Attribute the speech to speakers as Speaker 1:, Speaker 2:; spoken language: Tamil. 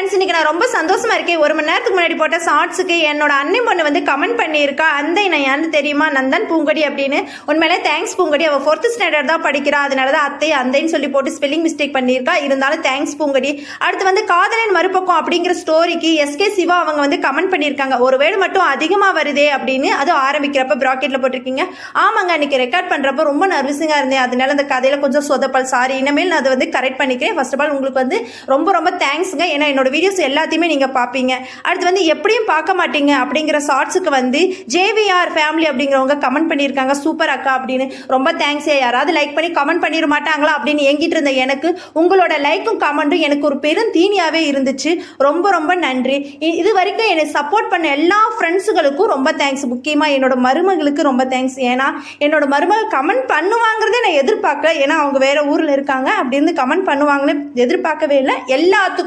Speaker 1: ஃப்ரெண்ட்ஸ், இன்னைக்கு நான் ரொம்ப சந்தோஷமா இருக்கேன். 1 மணி நேரத்துக்கு முன்னாடி போட்ட ஷார்ட்ஸுக்கு என்னோட அண்ணன் பொண்ணு வந்து கமெண்ட் பண்ணியிருக்கா. அந்த நான் யாருன்னு தெரியுமா, நந்தன் பூங்கொடி அப்படின்னு. உண்மையிலே தேங்க்ஸ் பூங்கொடி. அவள் 4th ஸ்டாண்டர்ட் தான் படிக்கிறா. அதனால தான் அத்தை அந்தைன்னு சொல்லி போட்டு ஸ்பெல்லிங் மிஸ்டேக் பண்ணியிருக்கா. இருந்தாலும் தேங்க்ஸ் பூங்கொடி. அடுத்து வந்து காதலின் மறுபக்கம் அப்படிங்கிற ஸ்டோரிக்கு எஸ்கே சிவா அவங்க வந்து கமெண்ட் பண்ணியிருக்காங்க. ஒரு வேர்டு மட்டும் அதிகமாக வருதே அப்படின்னு. அது ஆரம்பிக்கிறப்ப ப்ராக்கெட்டில் போட்டிருக்கீங்க. ஆமாங்க, அன்னைக்கு ரெக்கார்ட் பண்ணுறப்ப ரொம்ப நர்வஸிங்காக இருந்தேன். அதனால அந்த கதையில் கொஞ்சம் சொதப்பல். சாரி, இனிமேல் நான் அதை வந்து கரெக்ட் பண்ணிக்கிறேன். ஃபர்ஸ்ட் ஆஃப் ஆல் உங்களுக்கு வந்து ரொம்ப ரொம்ப தேங்க்ஸுங்க. ஏன்னா என்னோட வீடியோஸ் எல்லாத்தையுமே நீங்கள் பார்ப்பீங்க. அடுத்து வந்து எப்படியும் பார்க்க மாட்டீங்க அப்படிங்கிற ஷார்ட்ஸுக்கு வந்து ஜேவிஆர் ஃபேமிலி அப்படிங்கிறவங்க கமெண்ட் பண்ணியிருக்காங்க. சூப்பர் அக்கா அப்படின்னு. ரொம்ப தேங்க்ஸ். யாராவது லைக் பண்ணி கமெண்ட் பண்ணிட மாட்டாங்களா அப்படின்னு எங்கிட்டு இருந்த எனக்கு உங்களோட லைக்கும் கமெண்ட்டும் எனக்கு ஒரு பெரும் தீனியாகவே இருந்துச்சு. ரொம்ப ரொம்ப நன்றி. இது வரைக்கும் என்னை சப்போர்ட் பண்ண எல்லா ஃப்ரெண்ட்ஸுகளுக்கும் ரொம்ப தேங்க்ஸ். முக்கியமாக என்னோட மருமகளுக்கு ரொம்ப தேங்க்ஸ். ஏன்னா என்னோட மருமகள் கமெண்ட் பண்ணுவாங்கிறதே நான் எதிர்பார்க்கல. ஏன்னா அவங்க வேற ஊரில் இருக்காங்க. அப்படி இருந்து கமெண்ட் பண்ணுவாங்கன்னு எதிர்பார்க்கவே இல்லை. எல்லாத்துக்கும்